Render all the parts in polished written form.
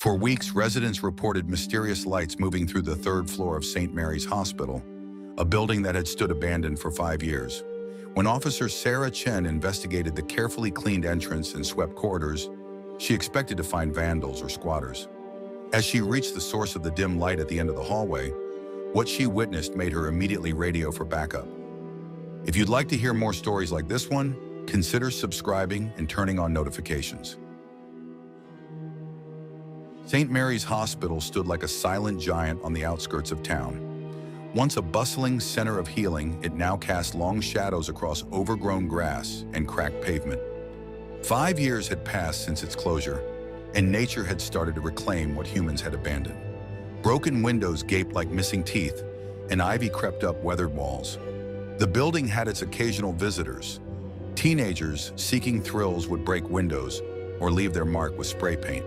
For weeks, residents reported mysterious lights moving through the third floor of St. Mary's Hospital, a building that had stood abandoned for 5 years. When Officer Sarah Chen investigated the carefully cleaned entrance and swept corridors, she expected to find vandals or squatters. As she reached the source of the dim light at the end of the hallway, what she witnessed made her immediately radio for backup. If you'd like to hear more stories like this one, consider subscribing and turning on notifications. St. Mary's Hospital stood like a silent giant on the outskirts of town. Once a bustling center of healing, it now cast long shadows across overgrown grass and cracked pavement. 5 years had passed since its closure, and nature had started to reclaim what humans had abandoned. Broken windows gaped like missing teeth, and ivy crept up weathered walls. The building had its occasional visitors. Teenagers seeking thrills would break windows or leave their mark with spray paint.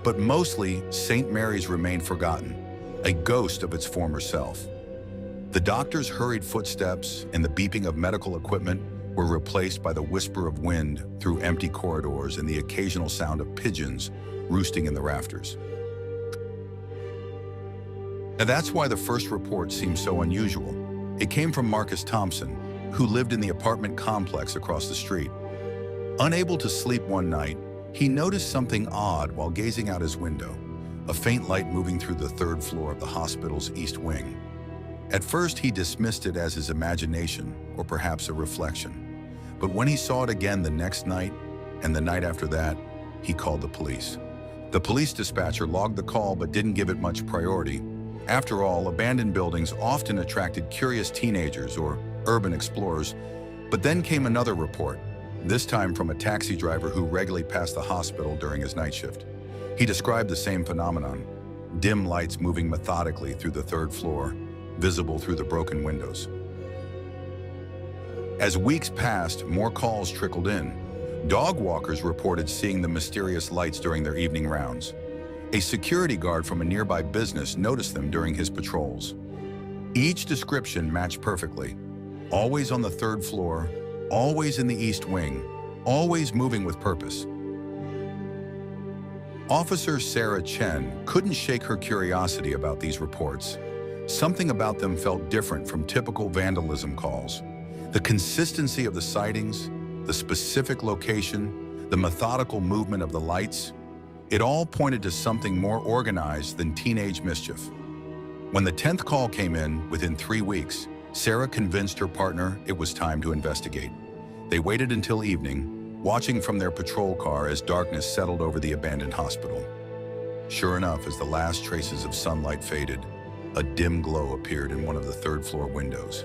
But mostly, St. Mary's remained forgotten, a ghost of its former self. The doctor's hurried footsteps and the beeping of medical equipment were replaced by the whisper of wind through empty corridors and the occasional sound of pigeons roosting in the rafters. Now that's why the first report seemed so unusual. It came from Marcus Thompson, who lived in the apartment complex across the street. Unable to sleep one night, he noticed something odd while gazing out his window, a faint light moving through the third floor of the hospital's east wing. At first, he dismissed it as his imagination or perhaps a reflection. But when he saw it again the next night and the night after that, he called the police. The police dispatcher logged the call but didn't give it much priority. After all, abandoned buildings often attracted curious teenagers or urban explorers. But then came another report, this time from a taxi driver who regularly passed the hospital during his night shift. He described the same phenomenon, dim lights moving methodically through the third floor, visible through the broken windows. As weeks passed, more calls trickled in. Dog walkers reported seeing the mysterious lights during their evening rounds. A security guard from a nearby business noticed them during his patrols. Each description matched perfectly. Always on the third floor, always in the east wing, always moving with purpose. Officer Sarah Chen couldn't shake her curiosity about these reports. Something about them felt different from typical vandalism calls. The consistency of the sightings, the specific location, the methodical movement of the lights, it all pointed to something more organized than teenage mischief. When the 10th call came in, within 3 weeks, Sarah convinced her partner it was time to investigate. They waited until evening, watching from their patrol car as darkness settled over the abandoned hospital. Sure enough, as the last traces of sunlight faded, a dim glow appeared in one of the third-floor windows.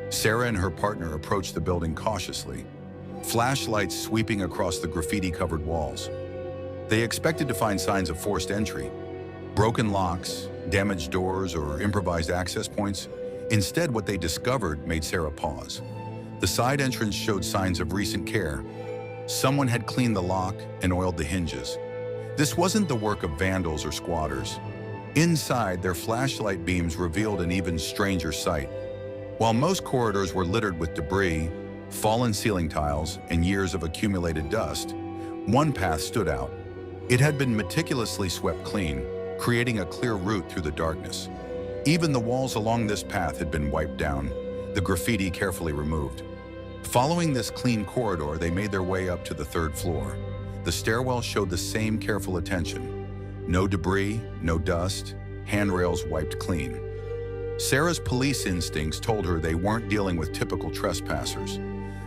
Sarah and her partner approached the building cautiously, flashlights sweeping across the graffiti-covered walls. They expected to find signs of forced entry, broken locks, damaged doors, or improvised access points. Instead, what they discovered made Sarah pause. The side entrance showed signs of recent care. Someone had cleaned the lock and oiled the hinges. This wasn't the work of vandals or squatters. Inside, their flashlight beams revealed an even stranger sight. While most corridors were littered with debris, fallen ceiling tiles, and years of accumulated dust, one path stood out. It had been meticulously swept clean, creating a clear route through the darkness. Even the walls along this path had been wiped down, the graffiti carefully removed. Following this clean corridor, they made their way up to the third floor. The stairwell showed the same careful attention. No debris, no dust, handrails wiped clean. Sarah's police instincts told her they weren't dealing with typical trespassers.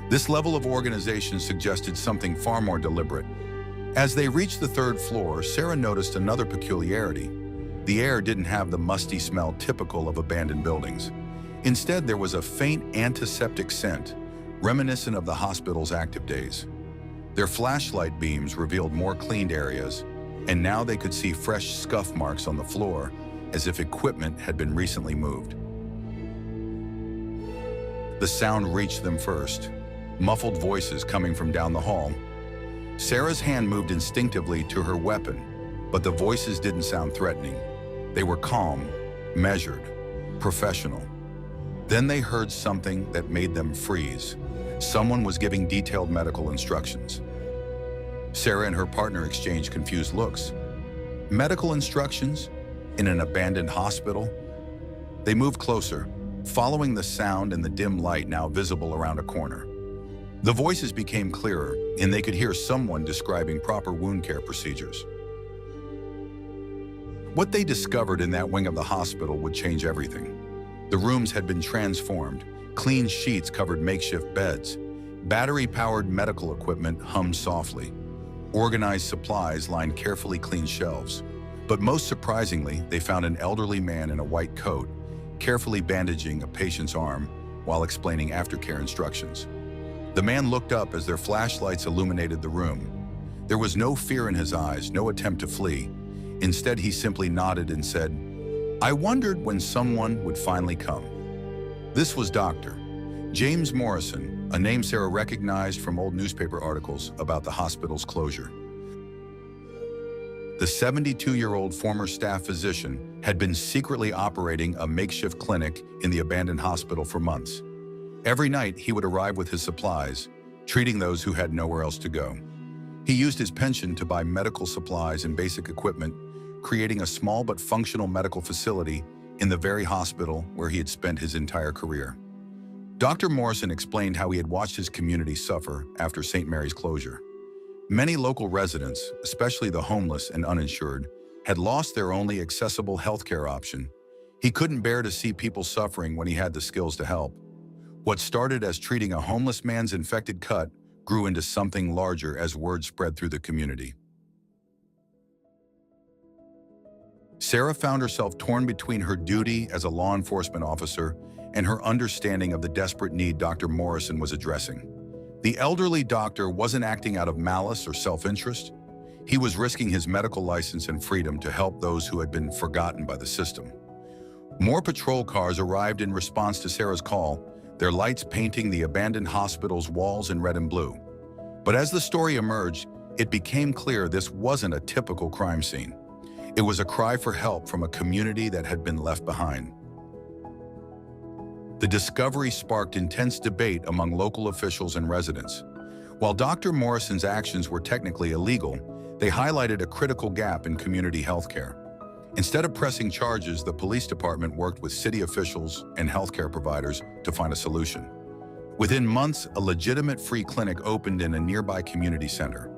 This level of organization suggested something far more deliberate. As they reached the third floor, Sarah noticed another peculiarity. The air didn't have the musty smell typical of abandoned buildings. Instead, there was a faint antiseptic scent, reminiscent of the hospital's active days. Their flashlight beams revealed more cleaned areas, and now they could see fresh scuff marks on the floor, as if equipment had been recently moved. The sound reached them first, muffled voices coming from down the hall. Sarah's hand moved instinctively to her weapon, but the voices didn't sound threatening. They were calm, measured, professional. Then they heard something that made them freeze. Someone was giving detailed medical instructions. Sarah and her partner exchanged confused looks. Medical instructions? In an abandoned hospital? They moved closer, following the sound and the dim light now visible around a corner. The voices became clearer, and they could hear someone describing proper wound care procedures. What they discovered in that wing of the hospital would change everything. The rooms had been transformed. Clean sheets covered makeshift beds. Battery-powered medical equipment hummed softly. Organized supplies lined carefully cleaned shelves. But most surprisingly, they found an elderly man in a white coat, carefully bandaging a patient's arm while explaining aftercare instructions. The man looked up as their flashlights illuminated the room. There was no fear in his eyes, no attempt to flee. Instead, he simply nodded and said, "I wondered when someone would finally come." This was Dr. James Morrison, a name Sarah recognized from old newspaper articles about the hospital's closure. The 72-year-old former staff physician had been secretly operating a makeshift clinic in the abandoned hospital for months. Every night, he would arrive with his supplies, treating those who had nowhere else to go. He used his pension to buy medical supplies and basic equipment, creating a small but functional medical facility in the very hospital where he had spent his entire career. Dr. Morrison explained how he had watched his community suffer after St. Mary's closure. Many local residents, especially the homeless and uninsured, had lost their only accessible healthcare option. He couldn't bear to see people suffering when he had the skills to help. What started as treating a homeless man's infected cut grew into something larger as word spread through the community. Sarah found herself torn between her duty as a law enforcement officer and her understanding of the desperate need Dr. Morrison was addressing. The elderly doctor wasn't acting out of malice or self-interest. He was risking his medical license and freedom to help those who had been forgotten by the system. More patrol cars arrived in response to Sarah's call, their lights painting the abandoned hospital's walls in red and blue. But as the story emerged, it became clear this wasn't a typical crime scene. It was a cry for help from a community that had been left behind. The discovery sparked intense debate among local officials and residents. While Dr. Morrison's actions were technically illegal, they highlighted a critical gap in community healthcare. Instead of pressing charges, the police department worked with city officials and healthcare providers to find a solution. Within months, a legitimate free clinic opened in a nearby community center.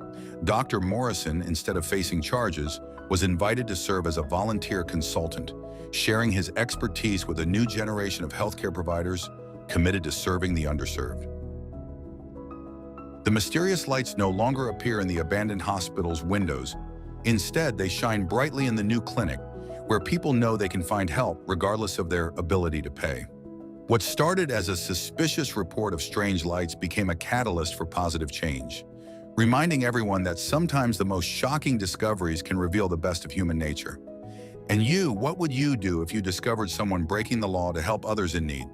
Dr. Morrison, instead of facing charges, was invited to serve as a volunteer consultant, sharing his expertise with a new generation of healthcare providers committed to serving the underserved. The mysterious lights no longer appear in the abandoned hospital's windows. Instead, they shine brightly in the new clinic, where people know they can find help regardless of their ability to pay. What started as a suspicious report of strange lights became a catalyst for positive change, reminding everyone that sometimes the most shocking discoveries can reveal the best of human nature. And you, what would you do if you discovered someone breaking the law to help others in need?